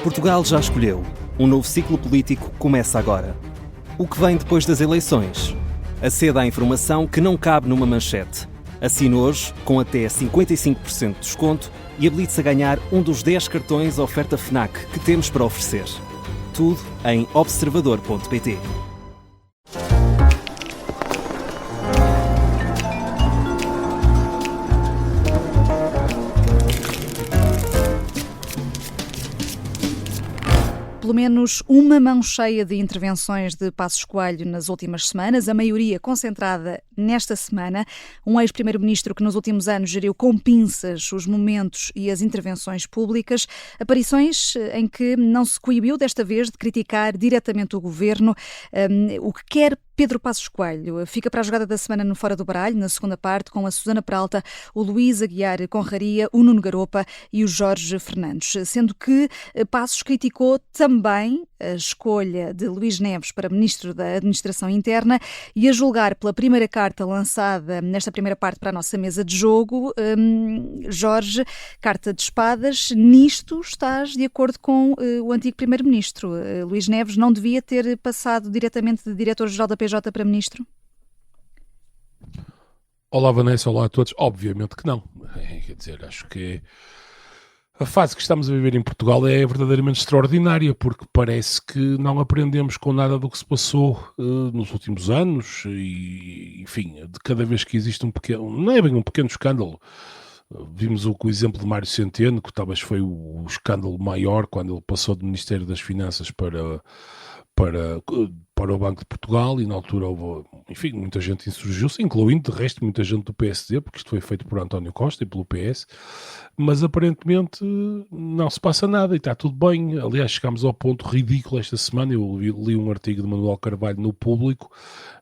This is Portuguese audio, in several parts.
Portugal já escolheu. Um novo ciclo político começa agora. O que vem depois das eleições? Aceda à informação que não cabe numa manchete. Assine hoje, com até 55% de desconto, e habilite-se a ganhar um dos 10 cartões oferta FNAC que temos para oferecer. Tudo em observador.pt. Pelo menos uma mão cheia de intervenções de Passos Coelho nas últimas semanas, a maioria concentrada nesta semana. Um ex-primeiro-ministro que nos últimos anos geriu com pinças os momentos e as intervenções públicas, aparições em que não se coibiu desta vez de criticar diretamente o governo. O que quer Pedro Passos Coelho fica para a jogada da semana no Fora do Baralho, na segunda parte, com a Susana Peralta, o Luís Aguiar Conraria, o Nuno Garopa e o Jorge Fernandes. Sendo que Passos criticou também a escolha de Luís Neves para Ministro da Administração Interna e, a julgar pela primeira carta lançada nesta primeira parte para a nossa mesa de jogo, Jorge, carta de espadas, nisto estás de acordo com o antigo Primeiro-Ministro. Luís Neves não devia ter passado diretamente de Diretor-Geral da PJ para Ministro? Olá Vanessa, olá a todos. Obviamente que não. Quer dizer, acho que a fase que estamos a viver em Portugal é verdadeiramente extraordinária, porque parece que não aprendemos com nada do que se passou nos últimos anos e, enfim, de cada vez que existe um pequeno, não é bem um pequeno escândalo. Vimos o exemplo de Mário Centeno, que talvez foi o escândalo maior quando ele passou do Ministério das Finanças para o Banco de Portugal, e na altura houve, enfim, muita gente insurgiu-se, incluindo de resto muita gente do PSD, porque isto foi feito por António Costa e pelo PS, mas aparentemente não se passa nada e está tudo bem. Aliás, chegámos ao ponto ridículo esta semana. Eu li um artigo de Manuel Carvalho no Público,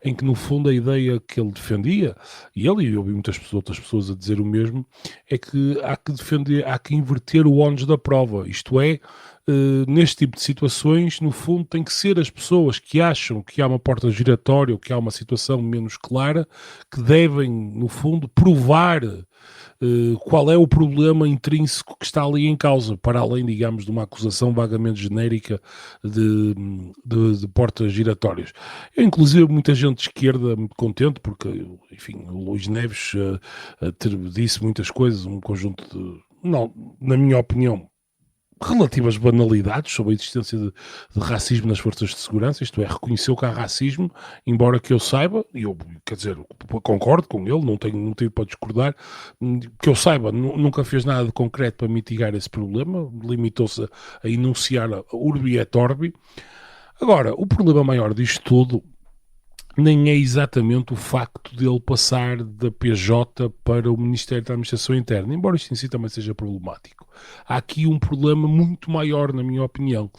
em que no fundo a ideia que ele defendia, e eu ouvi muitas outras pessoas a dizer o mesmo, é que há que inverter o ónus da prova, isto é, neste tipo de situações, no fundo, tem que ser as pessoas que acham que há uma porta giratória ou que há uma situação menos clara que devem, no fundo, provar qual é o problema intrínseco que está ali em causa, para além, digamos, de uma acusação vagamente genérica de portas giratórias. Inclusive, muita gente de esquerda muito contente, porque, enfim, o Luís Neves disse muitas coisas, um conjunto de, não, na minha opinião, relativas banalidades sobre a existência de racismo nas forças de segurança, isto é, reconheceu que há racismo, embora que eu saiba, e eu, quer dizer, concordo com ele, não tenho motivo para discordar, que eu saiba, nunca fez nada de concreto para mitigar esse problema, limitou-se a enunciar a urbi et orbi. Agora, o problema maior disto tudo nem é exatamente o facto de ele passar da PJ para o Ministério da Administração Interna, embora isto em si também seja problemático. Há aqui um problema muito maior, na minha opinião,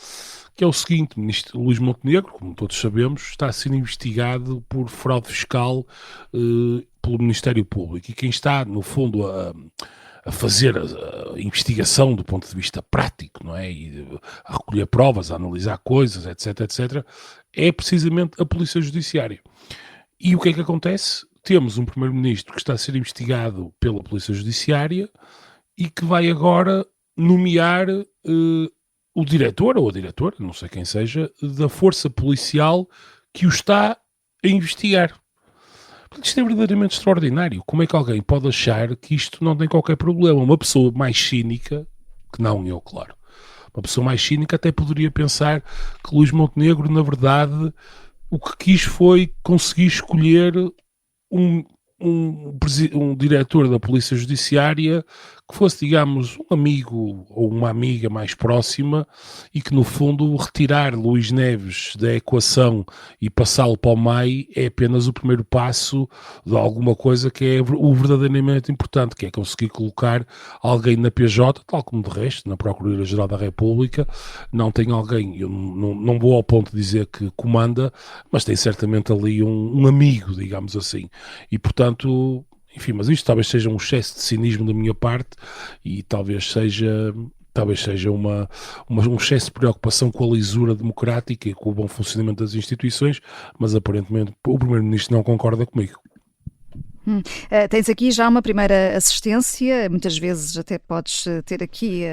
que é o seguinte: o ministro Luís Montenegro, como todos sabemos, está a ser investigado por fraude fiscal pelo Ministério Público, e quem está, no fundo, a fazer a investigação do ponto de vista prático, não é? E a recolher provas, a analisar coisas, etc, etc, é precisamente a Polícia Judiciária. E o que é que acontece? Temos um primeiro-ministro que está a ser investigado pela Polícia Judiciária e que vai agora nomear o diretor ou a diretora, não sei quem seja, da força policial que o está a investigar. Isto é verdadeiramente extraordinário. Como é que alguém pode achar que isto não tem qualquer problema? Uma pessoa mais cínica, que não eu, claro, uma pessoa mais cínica até poderia pensar que Luís Montenegro, na verdade, o que quis foi conseguir escolher um diretor da Polícia Judiciária que fosse, digamos, um amigo ou uma amiga mais próxima, e que, no fundo, retirar Luís Neves da equação e passá-lo para o MAI é apenas o primeiro passo de alguma coisa que é o verdadeiramente importante, que é conseguir colocar alguém na PJ, tal como de resto, na Procuradoria-Geral da República, não tem alguém, eu não vou ao ponto de dizer que comanda, mas tem certamente ali um amigo, digamos assim, e, portanto, enfim, mas isto talvez seja um excesso de cinismo da minha parte, e talvez seja um excesso de preocupação com a lisura democrática e com o bom funcionamento das instituições, mas aparentemente o Primeiro-Ministro não concorda comigo. Tens aqui já uma primeira assistência, muitas vezes até podes ter aqui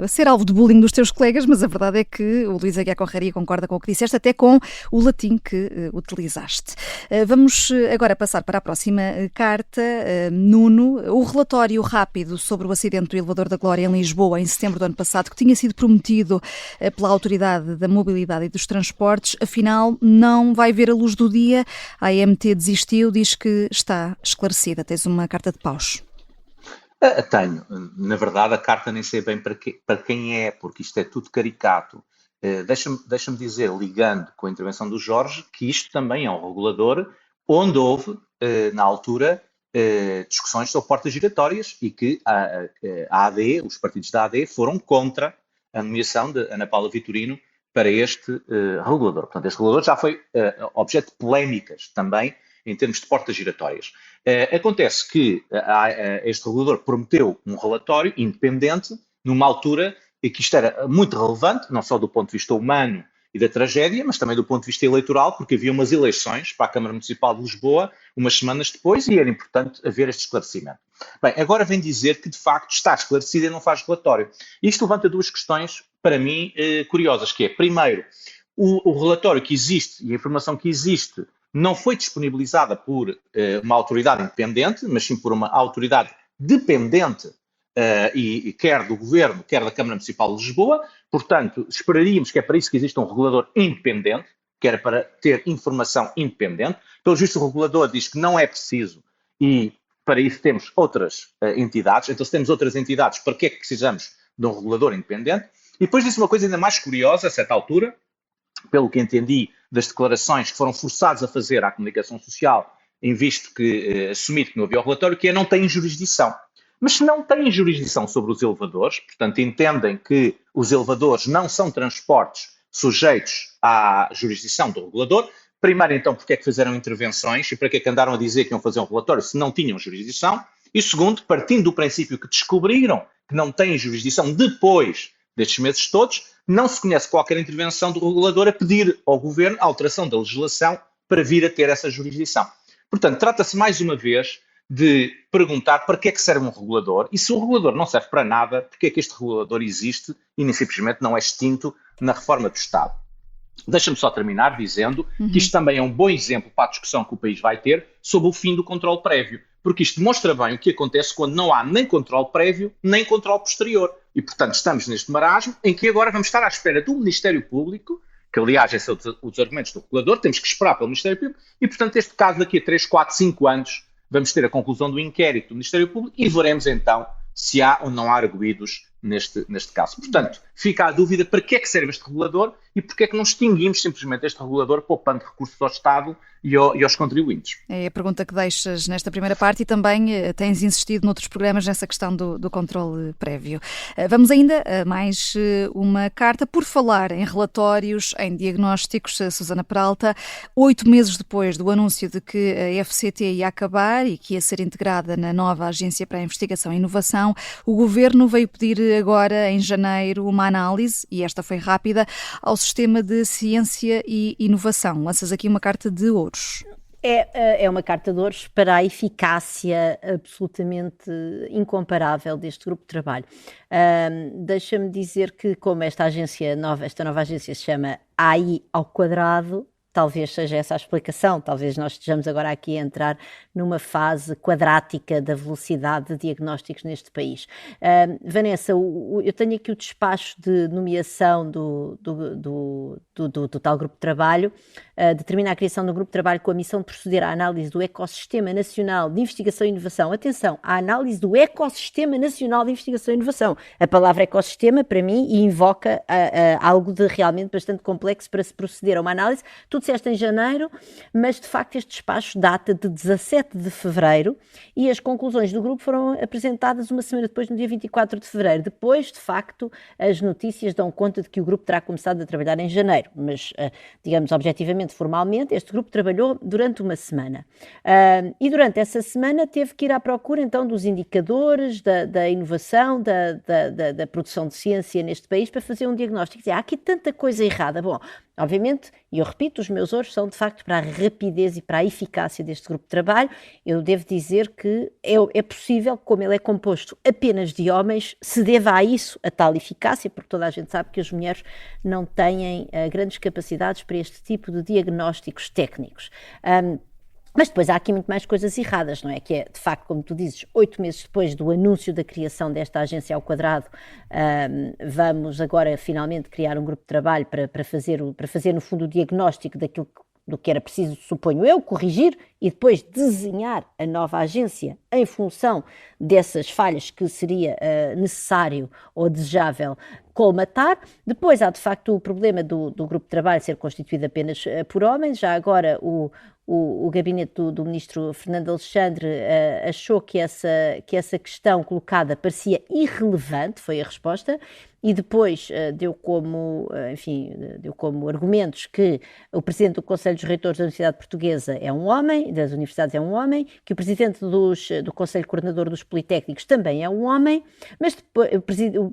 a ser alvo de bullying dos teus colegas, mas a verdade é que o Luís Aguiar Conraria concorda com o que disseste, até com o latim que utilizaste. Vamos agora passar para a próxima carta. Nuno, o relatório rápido sobre o acidente do elevador da Glória em Lisboa em setembro do ano passado, que tinha sido prometido pela Autoridade da Mobilidade e dos Transportes, afinal não vai ver a luz do dia. A AMT desistiu, diz que está esclarecida. Tens uma carta de paus? Tenho. Na verdade, a carta nem sei bem para quem é, porque isto é tudo caricato. Deixa-me dizer, ligando com a intervenção do Jorge, que isto também é um regulador onde houve, na altura, discussões sobre portas giratórias e que a AD, os partidos da AD, foram contra a nomeação de Ana Paula Vitorino para este regulador. Portanto, este regulador já foi objeto de polémicas também em termos de portas giratórias. Acontece que este regulador prometeu um relatório independente numa altura em que isto era muito relevante, não só do ponto de vista humano e da tragédia, mas também do ponto de vista eleitoral, porque havia umas eleições para a Câmara Municipal de Lisboa umas semanas depois e era importante haver este esclarecimento. Bem, agora vem dizer que de facto está esclarecido e não faz relatório. Isto levanta duas questões, para mim, curiosas, que é, primeiro, o relatório que existe e a informação que existe não foi disponibilizada por uma autoridade independente, mas sim por uma autoridade dependente, e quer do Governo, quer da Câmara Municipal de Lisboa. Portanto, esperaríamos que é para isso que existe um regulador independente, que era para ter informação independente. Pelo visto, o regulador diz que não é preciso e para isso temos outras entidades. Então, se temos outras entidades, para que é que precisamos de um regulador independente? E depois disse uma coisa ainda mais curiosa, a certa altura, pelo que entendi das declarações que foram forçados a fazer à comunicação social, em visto que assumido que não havia o relatório, que é não têm jurisdição. Mas se não têm jurisdição sobre os elevadores, portanto entendem que os elevadores não são transportes sujeitos à jurisdição do regulador, primeiro então porque é que fizeram intervenções e para que é que andaram a dizer que iam fazer um relatório se não tinham jurisdição, e segundo, partindo do princípio que descobriram que não têm jurisdição depois destes meses todos, não se conhece qualquer intervenção do regulador a pedir ao Governo a alteração da legislação para vir a ter essa jurisdição. Portanto, trata-se mais uma vez de perguntar para que é que serve um regulador e se o regulador não serve para nada, porque é que este regulador existe e nem simplesmente não é extinto na reforma do Estado. Deixa-me só terminar dizendo que isto também é um bom exemplo para a discussão que o país vai ter sobre o fim do controle prévio, porque isto demonstra bem o que acontece quando não há nem controle prévio, nem controle posterior. E, portanto, estamos neste marasmo em que agora vamos estar à espera do Ministério Público, que, aliás, esses são os argumentos do regulador, temos que esperar pelo Ministério Público, e, portanto, este caso daqui a 3, 4, 5 anos, vamos ter a conclusão do inquérito do Ministério Público e veremos, então, se há ou não há arguidos neste caso. Portanto, fica a dúvida para que é que serve este regulador e porque é que não extinguimos simplesmente este regulador poupando recursos ao Estado e aos contribuintes. É a pergunta que deixas nesta primeira parte e também tens insistido noutros programas nessa questão do controle prévio. Vamos ainda a mais uma carta. Por falar em relatórios, em diagnósticos, Susana Peralta, 8 meses depois do anúncio de que a FCT ia acabar e que ia ser integrada na nova Agência para a Investigação e Inovação, o Governo veio pedir agora, em janeiro, uma análise, e esta foi rápida, ao Sistema de Ciência e Inovação. Lanças aqui uma carta de ouros. É uma carta de ouros para a eficácia absolutamente incomparável deste grupo de trabalho. Deixa-me dizer que, como esta nova agência se chama AI ao quadrado, talvez seja essa a explicação, talvez nós estejamos agora aqui a entrar numa fase quadrática da velocidade de diagnósticos neste país. Vanessa, eu tenho aqui o despacho de nomeação do tal grupo de trabalho, determina a criação de um grupo de trabalho com a missão de proceder à análise do ecossistema nacional de investigação e inovação. Atenção, a análise do ecossistema nacional de investigação e inovação. A palavra ecossistema, para mim, invoca algo de realmente bastante complexo para se proceder a uma análise. Tu disseste em janeiro, mas de facto este despacho data de 17 de fevereiro e as conclusões do grupo foram apresentadas uma semana depois, no dia 24 de fevereiro. Depois, de facto, as notícias dão conta de que o grupo terá começado a trabalhar em janeiro, mas, digamos, objetivamente, formalmente, este grupo trabalhou durante uma semana. E durante essa semana teve que ir à procura, então, dos indicadores da inovação, da produção de ciência neste país para fazer um diagnóstico. Há aqui tanta coisa errada. Bom, obviamente, e eu repito, os meus ouros são, de facto, para a rapidez e para a eficácia deste grupo de trabalho. Eu devo dizer que é possível, como ele é composto apenas de homens, se deva a isso a tal eficácia, porque toda a gente sabe que as mulheres não têm grandes capacidades para este tipo de diagnósticos técnicos. Mas depois há aqui muito mais coisas erradas, não é? Que é, de facto, como tu dizes, 8 meses depois do anúncio da criação desta agência ao quadrado, vamos agora finalmente criar um grupo de trabalho para fazer, no fundo, o diagnóstico do que era preciso, suponho eu, corrigir e depois desenhar a nova agência em função dessas falhas que seria necessário ou desejável colmatar. Depois há, de facto, o problema do grupo de trabalho ser constituído apenas por homens. Já agora o gabinete do ministro Fernando Alexandre achou que essa questão colocada parecia irrelevante, foi a resposta, e depois deu como argumentos que o presidente do Conselho dos Reitores da Universidade Portuguesa é um homem, das universidades é um homem, que o presidente do Conselho Coordenador dos Politécnicos também é um homem, mas depois,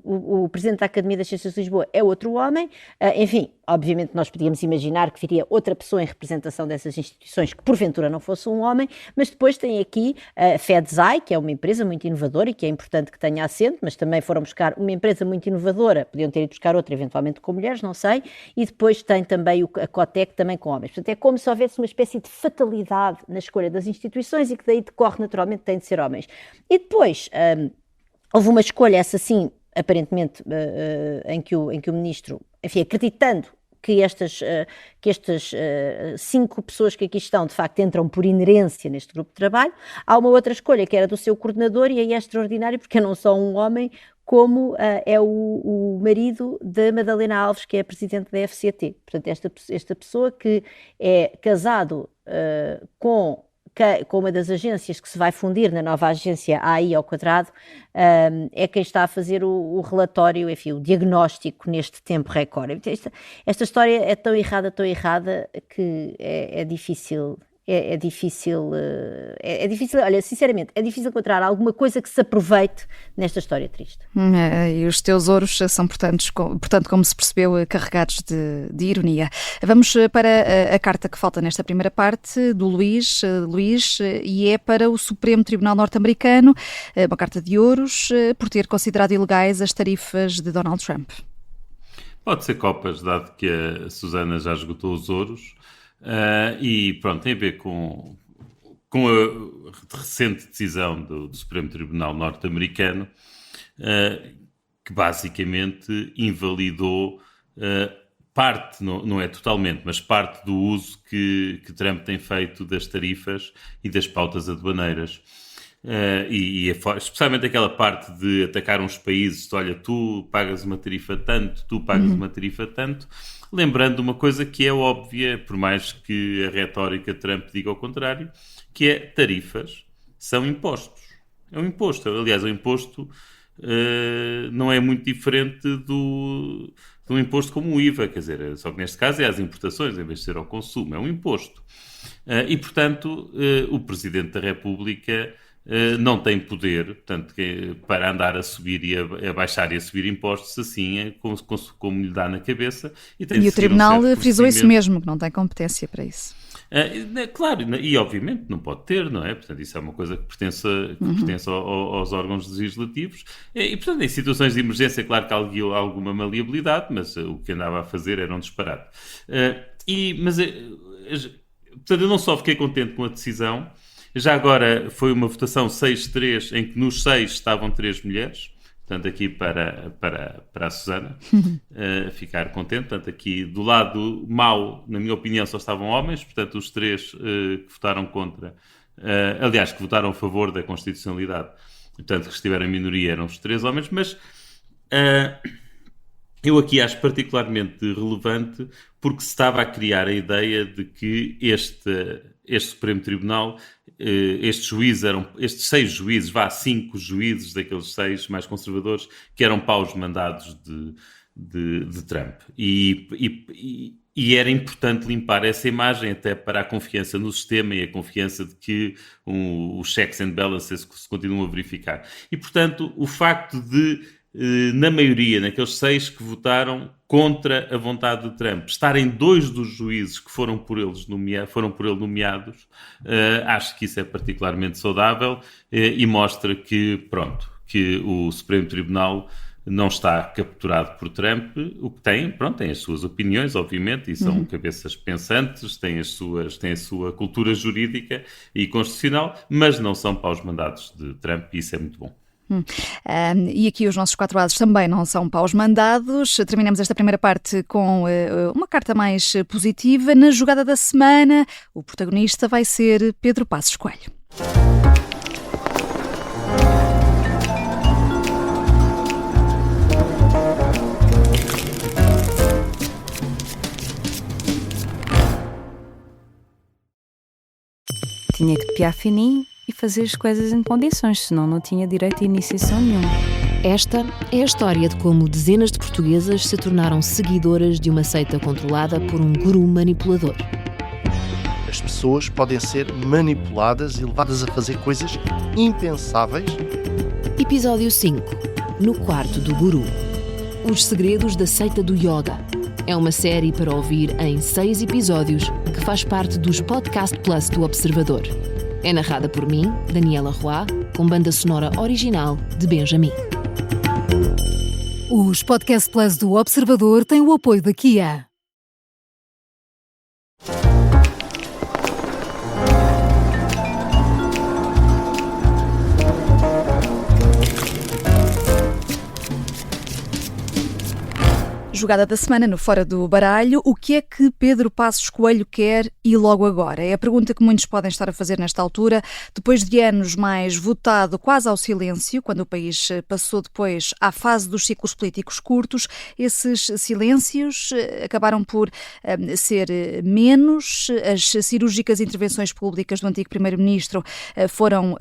o presidente da Academia das Ciências de Lisboa é outro homem. Enfim, obviamente nós podíamos imaginar que viria outra pessoa em representação dessas instituições que porventura não fosse um homem, mas depois tem aqui a FedSci, que é uma empresa muito inovadora e que é importante que tenha assento, mas também foram buscar uma empresa muito inovadora, podiam ter ido buscar outra eventualmente com mulheres, não sei, e depois tem também a Cotec também com homens. Portanto, é como se houvesse uma espécie de fatalidade na escolha das instituições e que daí decorre naturalmente que têm de ser homens. E depois houve uma escolha, essa sim, aparentemente, em que o ministro, enfim, acreditando que estas 5 pessoas que aqui estão, de facto, entram por inerência neste grupo de trabalho. Há uma outra escolha que era do seu coordenador e aí é extraordinário porque é não só um homem, como é o marido da Madalena Alves, que é a presidente da FCT. Portanto, esta pessoa que é casado com uma das agências que se vai fundir na nova agência AI ao quadrado, é quem está a fazer o relatório, enfim, o diagnóstico neste tempo recorde. Esta história é tão errada, que é difícil. É difícil, olha, sinceramente, é difícil encontrar alguma coisa que se aproveite nesta história triste. E os teus ouros são, portanto, como se percebeu, carregados de ironia. Vamos para a carta que falta nesta primeira parte, do Luís, e é para o Supremo Tribunal Norte-Americano, uma carta de ouros, por ter considerado ilegais as tarifas de Donald Trump. Pode ser copas, dado que a Susana já esgotou os ouros. E pronto, tem a ver com a recente decisão do Supremo Tribunal Norte-Americano, que basicamente invalidou parte, não é totalmente, mas parte do uso que Trump tem feito das tarifas e das pautas aduaneiras. Especialmente aquela parte de atacar uns países, olha, tu pagas uma tarifa tanto, tu pagas uma tarifa tanto, lembrando uma coisa que é óbvia, por mais que a retórica de Trump diga ao contrário, que é tarifas são impostos. É um imposto. Aliás, o imposto não é muito diferente do imposto como o IVA, quer dizer, só que neste caso é às importações, em vez de ser ao consumo, é um imposto. E, portanto, o Presidente da República não tem poder, portanto, para andar a subir e a baixar e a subir impostos, assim é como lhe dá na cabeça. E o Tribunal frisou isso mesmo, que não tem competência para isso. Claro, e obviamente não pode ter, não é? Portanto, isso é uma coisa que pertence aos órgãos legislativos. E, portanto, em situações de emergência, claro que há alguma maleabilidade, mas o que andava a fazer era um disparate. Portanto, eu não só fiquei contente com a decisão. Já agora foi uma votação 6-3, em que nos 6 estavam 3 mulheres. Portanto, aqui para a Susana ficar contente. Portanto, aqui do lado mau, na minha opinião, só estavam homens. Portanto, os 3 que votaram contra, aliás, que votaram a favor da constitucionalidade, portanto, que estiveram em minoria, eram os 3 homens. Mas eu aqui acho particularmente relevante porque se estava a criar a ideia de que este Supremo Tribunal, estes 6 juízes, 5 juízes daqueles 6 mais conservadores, que eram paus mandados de Trump. E era importante limpar essa imagem até para a confiança no sistema e a confiança de que os checks and balances se continuam a verificar. E, portanto, o facto de na maioria, naqueles 6 que votaram contra a vontade de Trump, estarem 2 dos juízes que foram por ele nomeados, acho que isso é particularmente saudável e mostra que o Supremo Tribunal não está capturado por Trump. O que tem as suas opiniões, obviamente, e são cabeças pensantes, têm a sua cultura jurídica e constitucional, mas não são para os mandados de Trump, e isso é muito bom. E aqui os nossos 4 ases também não são paus mandados. Terminamos esta primeira parte com uma carta mais positiva. Na jogada da semana, o protagonista vai ser Pedro Passos Coelho. Tinha que piar fininho e fazer as coisas em condições, senão não tinha direito a iniciação nenhuma. Esta é a história de como dezenas de portuguesas se tornaram seguidoras de uma seita controlada por um guru manipulador. As pessoas podem ser manipuladas e levadas a fazer coisas impensáveis. Episódio 5. No quarto do guru. Os segredos da seita do yoga. É uma série para ouvir em 6 episódios que faz parte dos Podcast Plus do Observador. É narrada por mim, Daniela Roy, com banda sonora original de Benjamin. Os Podcast Plus do Observador têm o apoio da Kia. Jogada da semana no Fora do Baralho. O que é que Pedro Passos Coelho quer e logo agora? É a pergunta que muitos podem estar a fazer nesta altura. Depois de anos mais votado quase ao silêncio, quando o país passou depois à fase dos ciclos políticos curtos, esses silêncios acabaram por ser menos. As cirúrgicas intervenções públicas do antigo primeiro-ministro foram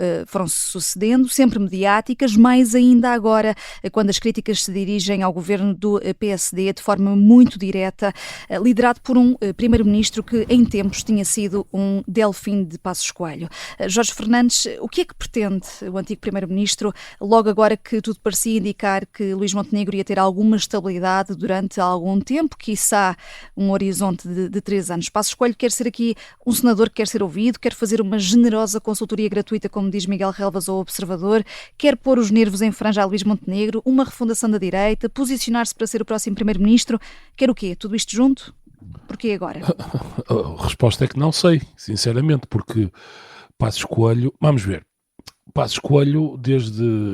sucedendo, sempre mediáticas, mais ainda agora, quando as críticas se dirigem ao governo do PSD de forma muito direta, liderado por um primeiro-ministro que em tempos tinha sido um Delfim de Passos Coelho. Jorge Fernandes, o que é que pretende o antigo primeiro-ministro, logo agora que tudo parecia indicar que Luís Montenegro ia ter alguma estabilidade durante algum tempo, quiçá um horizonte de 3 anos? Passos Coelho quer ser aqui um senador que quer ser ouvido, quer fazer uma generosa consultoria gratuita, como diz Miguel Relvas ao Observador, quer pôr os nervos em franja a Luís Montenegro, uma refundação da direita, posicionar-se para ser o próximo primeiro-ministro. Quer o quê? Tudo isto junto? Porquê agora? A resposta é que não sei, sinceramente, porque Passos Coelho, vamos ver, Passos Coelho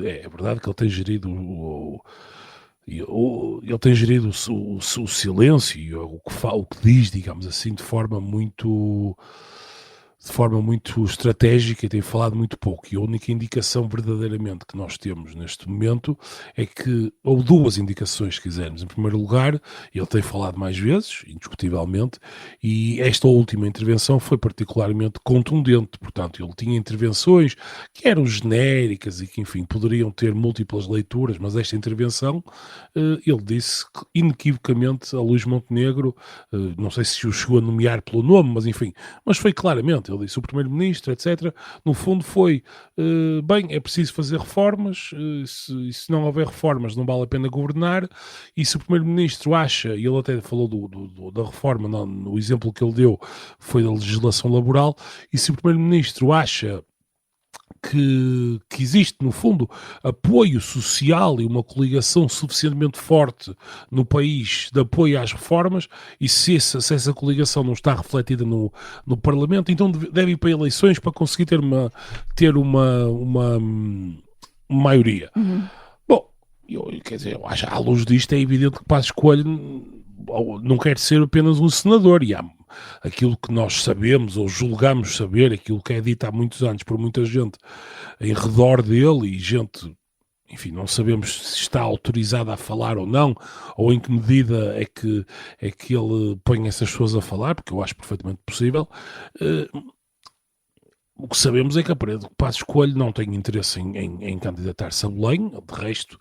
é verdade que ele tem gerido o silêncio, o que diz, digamos assim, de forma muito estratégica, e tem falado muito pouco, e a única indicação verdadeiramente que nós temos neste momento é que, ou 2 indicações se quisermos. Em primeiro lugar, ele tem falado mais vezes, indiscutivelmente, e esta última intervenção foi particularmente contundente. Portanto, ele tinha intervenções que eram genéricas e que, enfim, poderiam ter múltiplas leituras, mas esta intervenção, ele disse inequivocamente a Luís Montenegro, não sei se o chegou a nomear pelo nome, mas foi claramente. Ele disse, o primeiro-ministro, etc. No fundo foi, é preciso fazer reformas, se não houver reformas não vale a pena governar, e se o primeiro-ministro acha, e ele até falou da reforma, no exemplo que ele deu foi da legislação laboral, e se o primeiro-ministro acha que existe, no fundo, apoio social e uma coligação suficientemente forte no país de apoio às reformas, e se essa coligação não está refletida no Parlamento, então deve ir para eleições para conseguir ter uma maioria. Bom, eu acho, à luz disto, é evidente que Passos Coelho não quer ser apenas um senador, e há aquilo que nós sabemos ou julgamos saber, aquilo que é dito há muitos anos por muita gente em redor dele, e gente, enfim, não sabemos se está autorizada a falar ou não, ou em que medida é que ele põe essas pessoas a falar, porque eu acho perfeitamente possível. O que sabemos é que Passos Coelho não tem interesse em candidatar-se a Belém. De resto,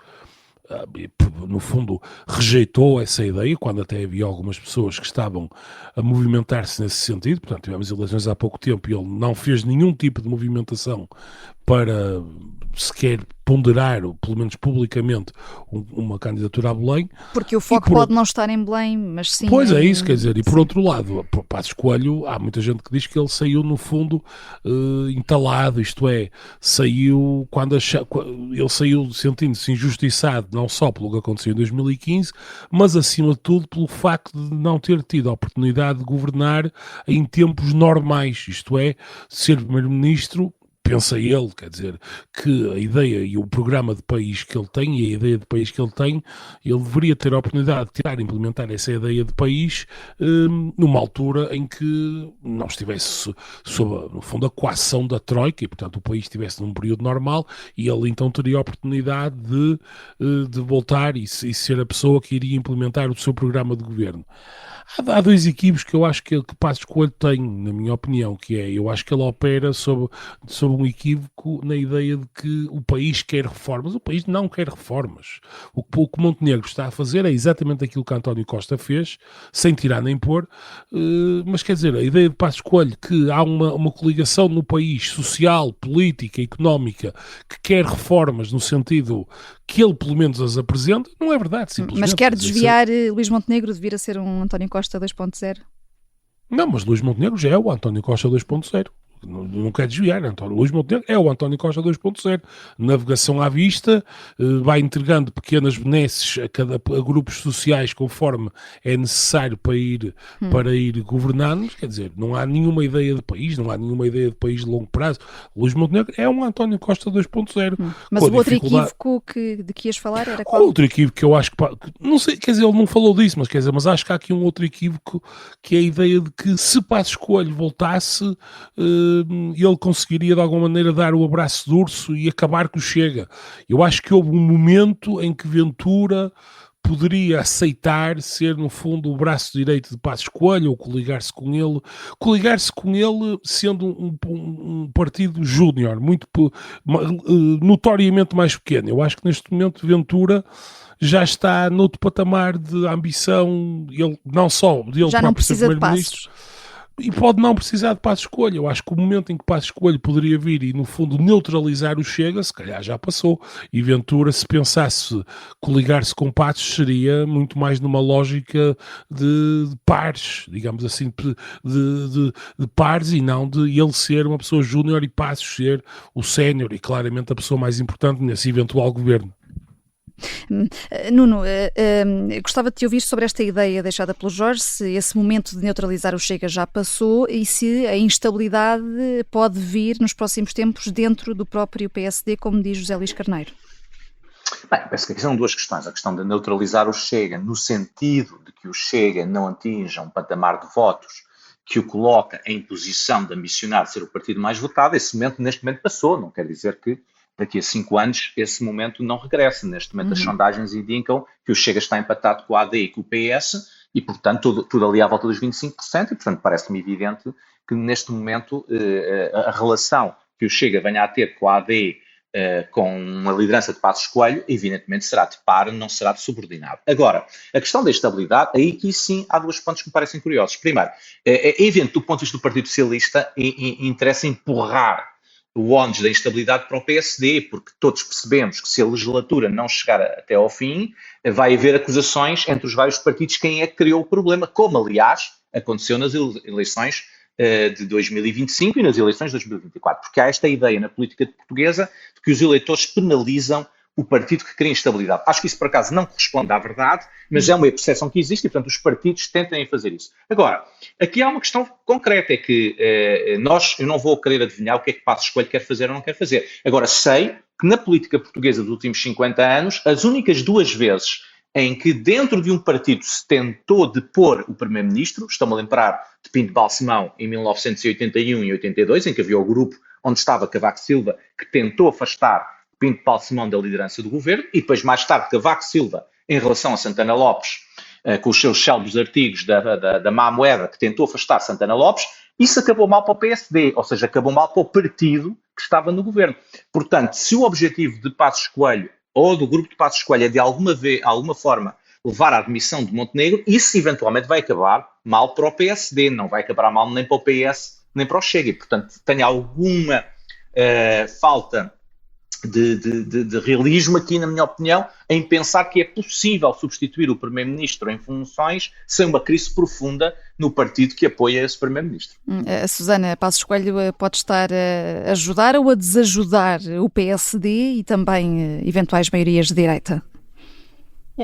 no fundo, rejeitou essa ideia, quando até havia algumas pessoas que estavam a movimentar-se nesse sentido. Portanto, tivemos eleições há pouco tempo e ele não fez nenhum tipo de movimentação para sequer ponderar, ou pelo menos publicamente, uma candidatura a Belém. Porque o foco pode não estar em Belém, mas sim... Pois é isso, quer dizer, e por outro lado, Passos Coelho, há muita gente que diz que ele saiu no fundo entalado, isto é, saiu ele saiu sentindo-se injustiçado, não só pelo que aconteceu em 2015, mas acima de tudo pelo facto de não ter tido a oportunidade de governar em tempos normais, isto é, ser primeiro-ministro. Pensa ele, quer dizer, que a ideia e o programa de país que ele tem e a ideia de país que ele tem, ele deveria ter a oportunidade de tentar implementar essa ideia de país numa altura em que não estivesse sob, no fundo, a coação da Troika e, portanto, o país estivesse num período normal e ele então teria a oportunidade de voltar e ser a pessoa que iria implementar o seu programa de governo. Há dois equívocos que eu acho que Passos Coelho tem, na minha opinião, que é, eu acho que ele opera sob um equívoco na ideia de que o país quer reformas. O país não quer reformas. O que Montenegro está a fazer é exatamente aquilo que António Costa fez, sem tirar nem pôr, mas quer dizer, a ideia de Passos Coelho que há uma coligação no país social, política, económica, que quer reformas no sentido que ele pelo menos as apresenta, não é verdade, simplesmente. Mas quer desviar Luís Montenegro de vir a ser um António Costa 2.0? Não, mas Luís Montenegro já é o António Costa 2.0. Não quer desviar, Luís Montenegro é o António Costa 2.0, navegação à vista, vai entregando pequenas benesses a grupos sociais conforme é necessário para ir governando, quer dizer, não há nenhuma ideia de país, não há nenhuma ideia de país de longo prazo. Luís Montenegro é um António Costa 2.0. Mas o outro equívoco de que ias falar era qual? Outro equívoco que eu acho que, não sei, quer dizer, ele não falou disso, mas acho que há aqui um outro equívoco que é a ideia de que se Passos Coelho voltasse, ele conseguiria de alguma maneira dar o abraço de urso e acabar com o Chega. Eu acho que houve um momento em que Ventura poderia aceitar ser, no fundo, o braço direito de Passos Coelho ou coligar-se com ele sendo um partido júnior, muito notoriamente mais pequeno. Eu acho que neste momento Ventura já está noutro patamar de ambição, ele, não só dele já próprio ser primeiro-ministro, e pode não precisar de Passos Coelho. Eu acho que o momento em que Passos Coelho poderia vir e, no fundo, neutralizar o Chega, se calhar já passou. E Ventura, se pensasse coligar-se com Passos, seria muito mais numa lógica de pares, digamos assim, de pares, e não de ele ser uma pessoa júnior e Passos ser o sénior e claramente a pessoa mais importante nesse eventual governo. Nuno, gostava de te ouvir sobre esta ideia deixada pelo Jorge, se esse momento de neutralizar o Chega já passou e se a instabilidade pode vir nos próximos tempos dentro do próprio PSD, como diz José Luís Carneiro. Bem, penso que aqui são duas questões. A questão de neutralizar o Chega, no sentido de que o Chega não atinja um patamar de votos que o coloca em posição de ambicionar ser o partido mais votado. Esse momento, neste momento, passou. Não quer dizer que daqui a 5 anos esse momento não regressa. Neste momento as sondagens indicam que o Chega está empatado com a AD e com o PS e, portanto, tudo ali à volta dos 25%, e, portanto, parece-me evidente que neste momento a relação que o Chega venha a ter com a AD, com uma liderança de Passos Coelho, evidentemente será de par, não será de subordinado. Agora, a questão da estabilidade, aí aqui sim há dois pontos que me parecem curiosos. Primeiro, é evidente do ponto de vista do Partido Socialista, interessa empurrar o ónus da instabilidade para o PSD, porque todos percebemos que se a legislatura não chegar até ao fim, vai haver acusações entre os vários partidos quem é que criou o problema, como aliás aconteceu nas eleições de 2025 e nas eleições de 2024, porque há esta ideia na política portuguesa de que os eleitores penalizam o partido que cria instabilidade. Acho que isso, por acaso, não corresponde à verdade, mas é uma percepção que existe e, portanto, os partidos tentem fazer isso. Agora, aqui há uma questão concreta, é que eu não vou querer adivinhar o que é que Passos Coelho quer fazer ou não quer fazer. Agora, sei que na política portuguesa dos últimos 50 anos, as únicas 2 vezes em que dentro de um partido se tentou depor o primeiro-ministro, estou-me a lembrar de Pinto Balsemão em 1981 e 82, em que havia o grupo onde estava Cavaco Silva, que tentou afastar Pinto Balsemão da liderança do governo, e depois mais tarde Cavaco Silva, em relação a Santana Lopes, com os seus célebres artigos da má moeda, que tentou afastar Santana Lopes, isso acabou mal para o PSD, ou seja, acabou mal para o partido que estava no governo. Portanto, se o objetivo de Passos Coelho, ou do grupo de Passos Coelho, é de alguma forma levar à admissão de Montenegro, isso eventualmente vai acabar mal para o PSD, não vai acabar mal nem para o PS, nem para o Chega, e portanto tenho alguma falta de realismo aqui, na minha opinião, em pensar que é possível substituir o Primeiro-Ministro em funções sem uma crise profunda no partido que apoia esse Primeiro-Ministro. A Susana Passos Coelho pode estar a ajudar ou a desajudar o PSD e também eventuais maiorias de direita?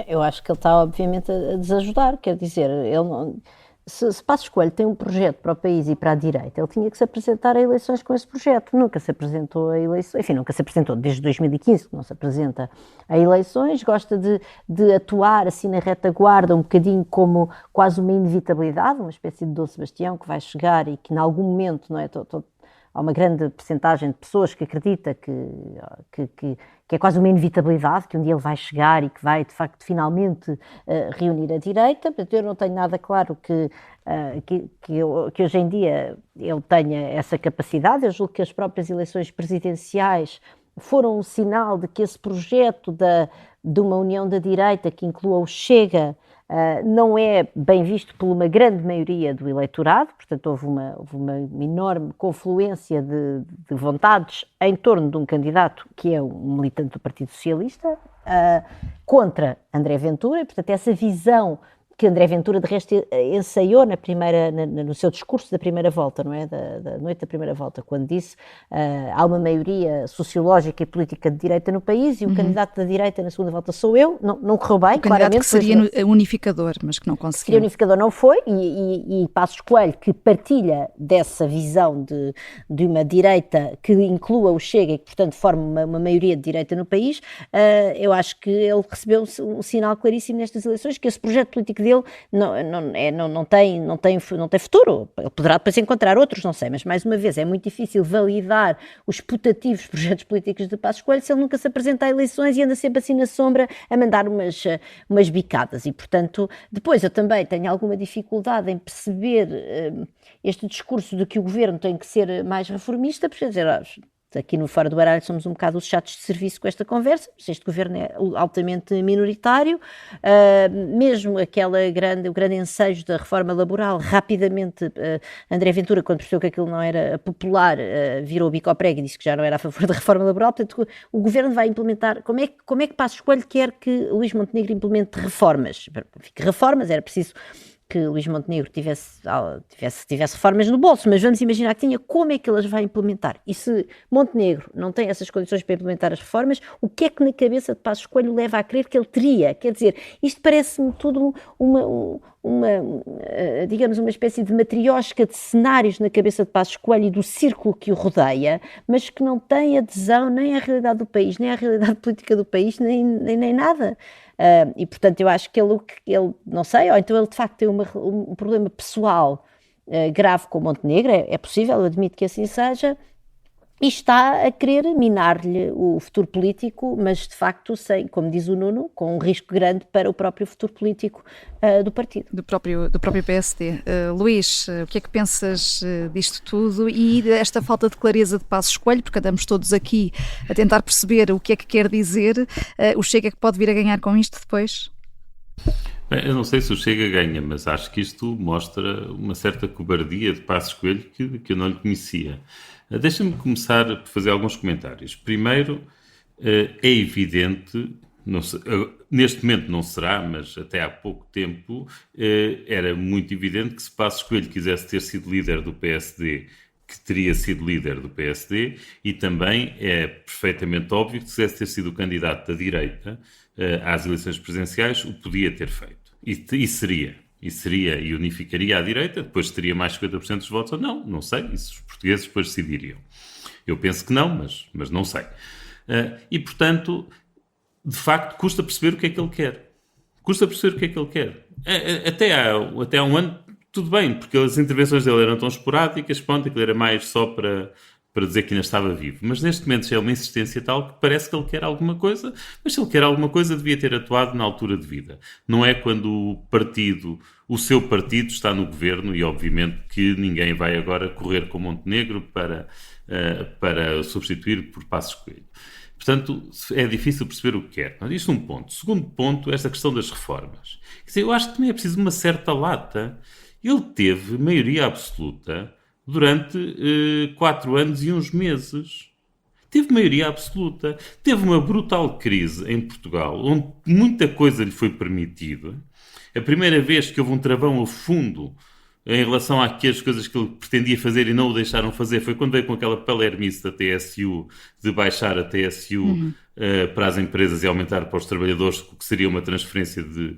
Eu acho que ele está, obviamente, a desajudar. Quer dizer, ele não... Se Passos Coelho tem um projeto para o país e para a direita, ele tinha que se apresentar a eleições com esse projeto. Nunca se apresentou a eleições, enfim, nunca se apresentou desde 2015, que não se apresenta a eleições. Gosta de atuar assim na retaguarda, um bocadinho como quase uma inevitabilidade, uma espécie de Dom Sebastião que vai chegar e que em algum momento, não é, há uma grande percentagem de pessoas que acredita que é quase uma inevitabilidade, que um dia ele vai chegar e que vai, de facto, finalmente reunir a direita. Portanto, eu não tenho nada claro que hoje em dia ele tenha essa capacidade. Eu julgo que as próprias eleições presidenciais foram um sinal de que esse projeto de uma união da direita que inclua o Chega não é bem visto por uma grande maioria do eleitorado. Portanto, houve uma enorme confluência de vontades em torno de um candidato que é um militante do Partido Socialista contra André Ventura. E, portanto, essa visão que André Ventura, de resto, ensaiou no seu discurso da primeira volta, não é? Da noite da primeira volta, quando disse há uma maioria sociológica e política de direita no país e o candidato da direita na segunda volta sou eu. Não correu bem, o candidato que seria unificador, mas que não conseguiu. Seria unificador, não foi, e Passos Coelho, que partilha dessa visão de uma direita que inclua o Chega e que, portanto, forma uma maioria de direita no país, eu acho que ele recebeu um sinal claríssimo nestas eleições, que esse projeto político dele não tem futuro. Ele poderá depois encontrar outros, não sei, mas mais uma vez é muito difícil validar os putativos projetos políticos de Passos Coelho se ele nunca se apresenta a eleições e anda sempre assim na sombra a mandar umas bicadas. E, portanto, depois eu também tenho alguma dificuldade em perceber este discurso de que o governo tem que ser mais reformista, porque, quer dizer, aqui no Fora do Baralho somos um bocado os chatos de serviço com esta conversa. Este governo é altamente minoritário, mesmo o grande ensejo da reforma laboral, rapidamente André Ventura, quando percebeu que aquilo não era popular, virou o bico ao prego e disse que já não era a favor da reforma laboral. Portanto, o governo vai implementar. Como é que Passos Coelho quer que Luís Montenegro implemente reformas? Reformas, era preciso que Luís Montenegro tivesse reformas no bolso, mas vamos imaginar que tinha. Como é que ele as vai implementar? E se Montenegro não tem essas condições para implementar as reformas, o que é que na cabeça de Passos Coelho leva a crer que ele teria? Quer dizer, isto parece-me tudo digamos, uma espécie de matriosca de cenários na cabeça de Passos Coelho e do círculo que o rodeia, mas que não tem adesão nem à realidade do país, nem à realidade política do país, nem nada. E, portanto, eu acho que ele não sei, ou então ele de facto tem um problema pessoal grave com o Montenegro, é possível, eu admito que assim seja, e está a querer minar-lhe o futuro político, mas de facto, sem, como diz o Nuno, com um risco grande para o próprio futuro político do partido. Do próprio PSD. Luís, o que é que pensas disto tudo e desta falta de clareza de Passos Coelho, porque andamos todos aqui a tentar perceber o que é que quer dizer, o Chega que pode vir a ganhar com isto depois? Bem, eu não sei se o Chega ganha, mas acho que isto mostra uma certa cobardia de Passos Coelho que eu não lhe conhecia. Deixa-me começar por fazer alguns comentários. Primeiro, é evidente, neste momento não será, mas até há pouco tempo era muito evidente que se Passos Coelho quisesse ter sido líder do PSD, que teria sido líder do PSD, e também é perfeitamente óbvio que se quisesse ter sido o candidato da direita às eleições presidenciais, o podia ter feito. E seria e unificaria a direita, depois teria mais 50% dos votos ou não sei, isso os portugueses depois decidiriam. Eu penso que não, mas não sei. E, portanto, de facto, custa perceber o que é que ele quer. Até há um ano, tudo bem, porque as intervenções dele eram tão esporádicas, pronto, aquilo era mais só para dizer que ainda estava vivo. Mas neste momento já é uma insistência tal que parece que ele quer alguma coisa, mas se ele quer alguma coisa devia ter atuado na altura de vida. Não é quando o seu partido está no governo e obviamente que ninguém vai agora correr com Montenegro para substituir por Passos Coelho. Portanto, é difícil perceber o que quer. Isto é um ponto. Segundo ponto, esta questão das reformas. Quer dizer, eu acho que também é preciso uma certa lata. Ele teve maioria absoluta durante 4 anos e uns meses. teve maioria absoluta. Teve uma brutal crise em Portugal, onde muita coisa lhe foi permitida. A primeira vez que houve um travão a fundo em relação àquelas coisas que ele pretendia fazer e não o deixaram fazer foi quando veio com aquela palermice da TSU, de baixar a TSU para as empresas e aumentar para os trabalhadores, o que seria uma transferência de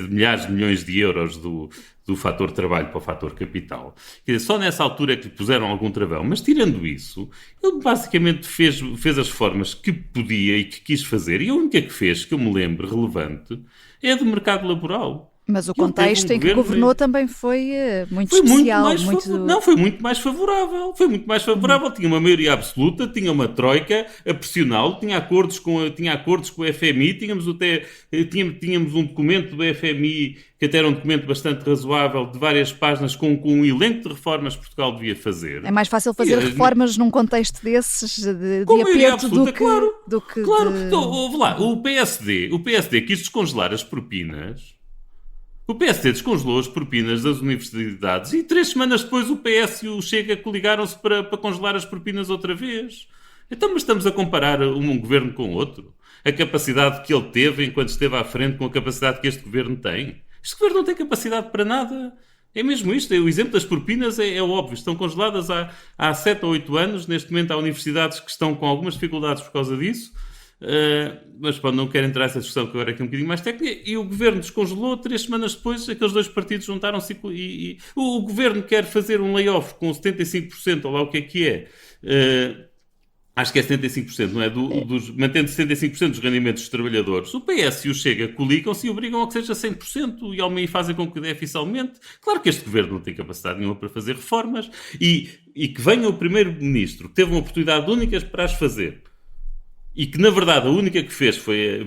milhares de milhões de euros do fator trabalho para o fator capital. Quer dizer, só nessa altura é que lhe puseram algum travão. Mas tirando isso, ele basicamente fez as reformas que podia e que quis fazer. E a única que fez, que eu me lembro, relevante, é a do mercado laboral. Mas o contexto em que governou também foi muito especial. Foi muito mais favorável. Foi muito mais favorável. Tinha uma maioria absoluta, tinha uma troika a pressioná-lo, tinha acordos com o FMI, tínhamos um documento do FMI que até era um documento bastante razoável, de várias páginas, com um elenco de reformas que Portugal devia fazer. É mais fácil fazer reformas num contexto desses, de aperto, do que... Claro. Então, ouve lá, o PSD quis descongelar as propinas. O PSD descongelou as propinas das universidades e 3 semanas depois o PS e o Chega coligaram-se para congelar as propinas outra vez. Então, mas estamos a comparar um governo com outro? A capacidade que ele teve enquanto esteve à frente com a capacidade que este governo tem? Este governo não tem capacidade para nada. É mesmo isto. O exemplo das propinas é óbvio. Estão congeladas há 7 ou 8 anos. Neste momento há universidades que estão com algumas dificuldades por causa disso. Mas pronto, não quero entrar nessa discussão que agora é aqui um bocadinho mais técnica. E o governo descongelou, 3 semanas depois aqueles 2 partidos juntaram-se e o governo quer fazer um layoff com 75%, ou lá o que é. Acho que é 75%, não é? Mantendo 75% dos rendimentos dos trabalhadores. O PS e o Chega coligam-se e obrigam a que seja 100% e fazem com que o déficit aumente. Claro que este governo não tem capacidade nenhuma para fazer reformas e que venha o primeiro-ministro, que teve uma oportunidade única para as fazer. E que, na verdade, a única que fez foi a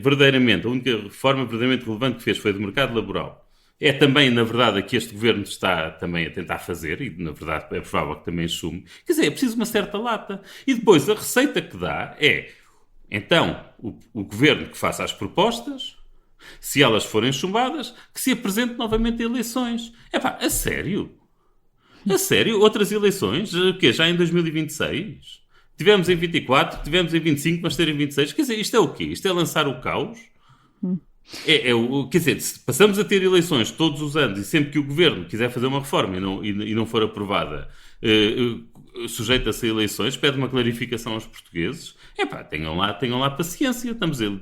única reforma verdadeiramente relevante que fez foi a do mercado laboral. É também, na verdade, a que este governo está também a tentar fazer, e, na verdade, é provável que também assume. Quer dizer, é preciso uma certa lata. E depois, a receita que dá é, então, o governo que faça as propostas, se elas forem chumbadas, que se apresente novamente a eleições. A sério? A sério? Outras eleições? O quê? Já em 2026? Tivemos em 24, tivemos em 25, mas ter em 26. Quer dizer, isto é o quê? Isto é lançar o caos? Quer dizer, se passamos a ter eleições todos os anos e sempre que o governo quiser fazer uma reforma e não for aprovada, sujeita-se a eleições, pede uma clarificação aos portugueses. Tenham lá paciência.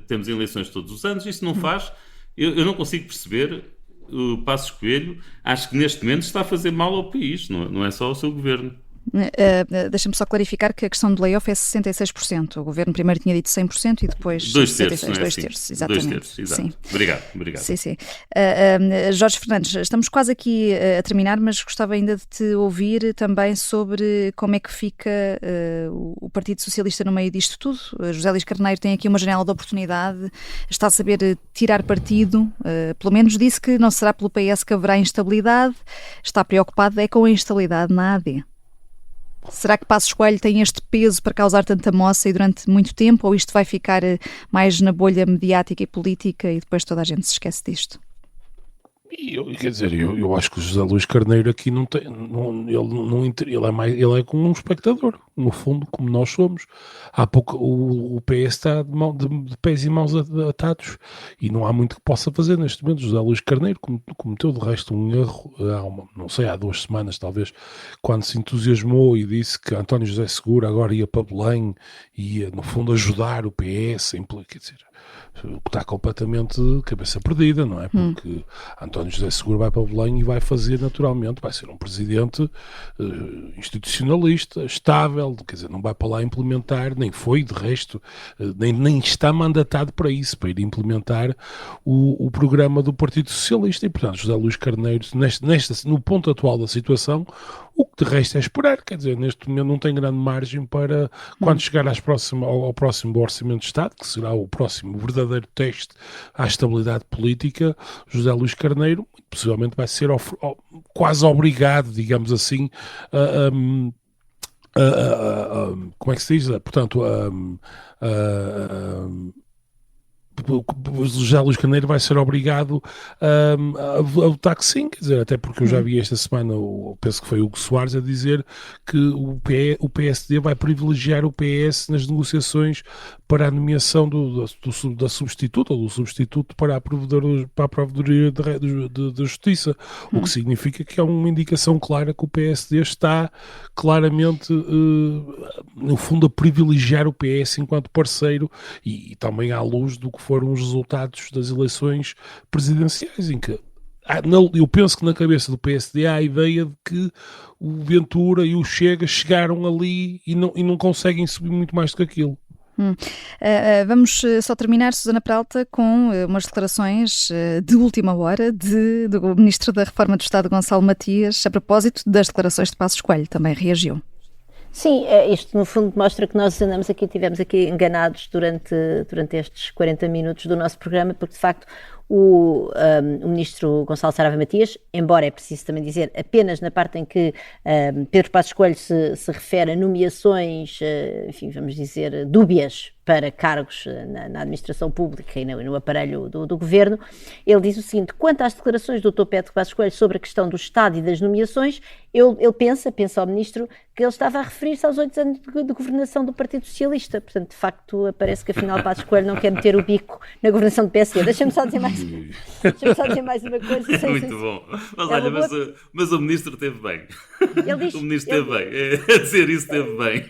Temos eleições todos os anos. Isso não faz... Eu não consigo perceber... O Passos Coelho, acho que neste momento está a fazer mal ao país. Não é só ao seu governo. Deixa-me só clarificar que a questão do layoff é 66%. O governo primeiro tinha dito 100% e depois 2/3. 2/3, exatamente. 2/3, exato. Sim. Obrigado. Sim. Jorge Fernandes, estamos quase aqui a terminar, mas gostava ainda de te ouvir também sobre como é que fica o Partido Socialista no meio disto tudo. José Luís Carneiro tem aqui uma janela de oportunidade, está a saber tirar partido, pelo menos disse que não será pelo PS que haverá instabilidade, está preocupado com a instabilidade na AD. Será que Passos Coelho tem este peso para causar tanta moça e durante muito tempo, ou isto vai ficar mais na bolha mediática e política e depois toda a gente se esquece disto? Eu acho que o José Luís Carneiro aqui não tem, ele é como um espectador, no fundo, como nós somos. Há pouco o PS está de pés e mãos atados e não há muito que possa fazer neste momento. José Luís Carneiro cometeu de resto um erro, há 2 semanas talvez, quando se entusiasmou e disse que António José Seguro agora ia para Belém e ia, no fundo, ajudar o PS, quer dizer... Está completamente de cabeça perdida, não é? Porque António José Seguro vai para Belém e vai fazer naturalmente, vai ser um presidente institucionalista, estável, quer dizer, não vai para lá implementar, nem foi de resto, nem está mandatado para isso, para ir implementar o programa do Partido Socialista. E portanto José Luís Carneiro, no ponto atual da situação, o que de resto é esperar, quer dizer, neste momento não tem grande margem para, quando chegar ao próximo Orçamento de Estado, que será o próximo verdadeiro teste à estabilidade política, José Luís Carneiro possivelmente vai ser quase obrigado, digamos assim, como é que se diz? Portanto, já Luís Carneiro vai ser obrigado a votar que sim, quer dizer, até porque eu já vi esta semana, penso que foi o Hugo Soares a dizer que o PSD vai privilegiar o PS nas negociações para a nomeação da substituta ou do substituto para a Provedoria da Justiça, o que significa que é uma indicação clara que o PSD está claramente, no fundo, a privilegiar o PS enquanto parceiro e também à luz do que foram os resultados das eleições presidenciais, em que eu penso que na cabeça do PSD há a ideia de que o Ventura e o Chega chegaram ali e não conseguem subir muito mais do que aquilo. Vamos só terminar, Susana Peralta, com umas declarações de última hora do Ministro da Reforma do Estado, Gonçalo Matias, a propósito das declarações de Passos Coelho. Também reagiu. Sim, isto no fundo mostra que nós estivemos aqui enganados durante estes 40 minutos do nosso programa, porque de facto o Ministro Gonçalo Saraiva Matias, embora é preciso também dizer, apenas na parte em que Pedro Passos Coelho se refere a nomeações, enfim, vamos dizer, dúbias para cargos na administração pública e no aparelho do governo, ele diz o seguinte: quanto às declarações do Dr. Pedro Passos Coelho sobre a questão do Estado e das nomeações, ele pensa ao Ministro que ele estava a referir-se aos 8 anos de governação do Partido Socialista. Portanto, de facto, parece que afinal Passos Coelho não quer meter o bico na governação do PSD. Deixa-me só dizer mais uma coisa. Muito bom. Mas olha, mas o Ministro esteve bem. O Ministro esteve bem. A dizer isso esteve bem.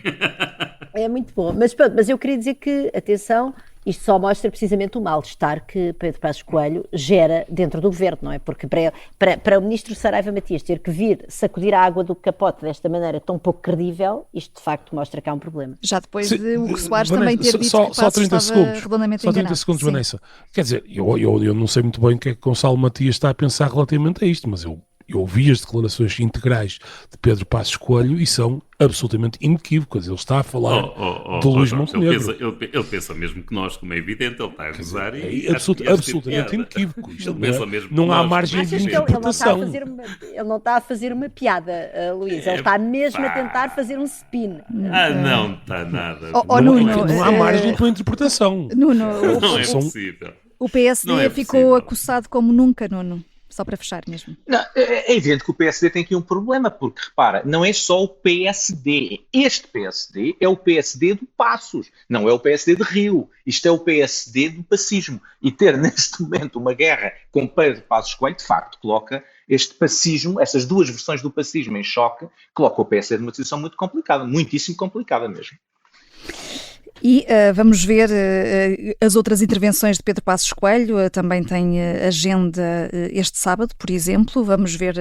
É muito bom. Mas pronto, mas eu queria dizer que, atenção, isto só mostra precisamente o mal-estar que Pedro Passos Coelho gera dentro do governo, não é? Porque para o Ministro Saraiva Matias ter que vir sacudir a água do capote desta maneira tão pouco credível, isto de facto mostra que há um problema. Já depois de Hugo Soares também ter dito que Passos estava redondamente enganado. Só 30 segundos, Vanessa. Quer dizer, eu não sei muito bem o que é que Gonçalo Matias está a pensar relativamente a isto, mas eu ouvi as declarações integrais de Pedro Passos Coelho e são absolutamente inequívocas. Ele está a falar de Luís Montenegro. Ele pensa mesmo que nós, como é evidente, ele está a gozar e absolutamente inequívoco. Não há margem de interpretação. Ele não está a fazer uma piada, Luís. Ele está mesmo a tentar fazer um spin. Não está nada. Não há margem para interpretação. Nuno, não é possível. O PSD ficou acossado como nunca, Nuno. Só para fechar mesmo. Não, é evidente que o PSD tem aqui um problema, porque, repara, não é só o PSD. Este PSD é o PSD do Passos, não é o PSD de Rio. Isto é o PSD do pacismo. E ter, neste momento, uma guerra com Pedro Passos Coelho, de facto, coloca este pacismo, essas duas versões do pacismo em choque, coloca o PSD numa situação muito complicada, muitíssimo complicada mesmo. E vamos ver as outras intervenções de Pedro Passos Coelho. Também tem agenda este sábado, por exemplo. Vamos ver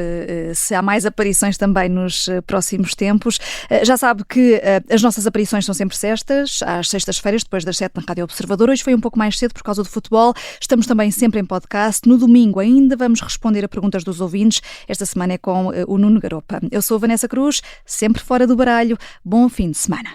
se há mais aparições também nos próximos tempos. Já sabe que as nossas aparições são sempre sextas, às sextas-feiras, depois das 7 na Rádio Observador. Hoje foi um pouco mais cedo por causa do futebol. Estamos também sempre em podcast. No domingo ainda vamos responder a perguntas dos ouvintes. Esta semana é com o Nuno Garopa. Eu sou a Vanessa Cruz, sempre fora do baralho. Bom fim de semana.